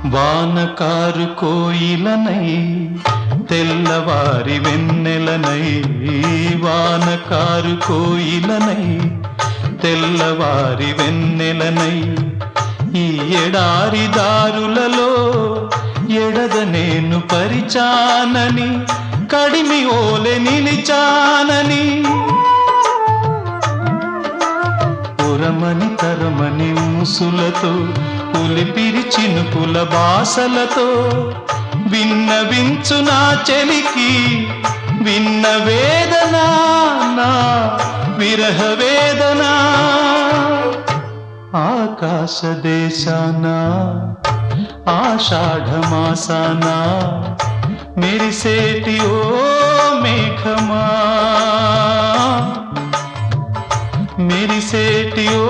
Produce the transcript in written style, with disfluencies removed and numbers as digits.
వానకారు కోయిలనై తెల్లవారి వెన్నెలనై, వానకారు కోయిలనై తెల్లవారి వెన్నెలనై, ఈ ఎడారి దారులలో ఎడద నేను పరిచానని, కడిమి ఓలె నిలిచానని, పురమని తరమని ముసులతో పులిపిరి చినుకుల బాసలతో విన్నవించు నా చెలికి విన్న వేదన, నా విరహ వేదన. ఆకాశ దేశాన ఆషాఢమాసాన మెరిసేటి ఓ మేఘమా, మెరిసేటి ఓ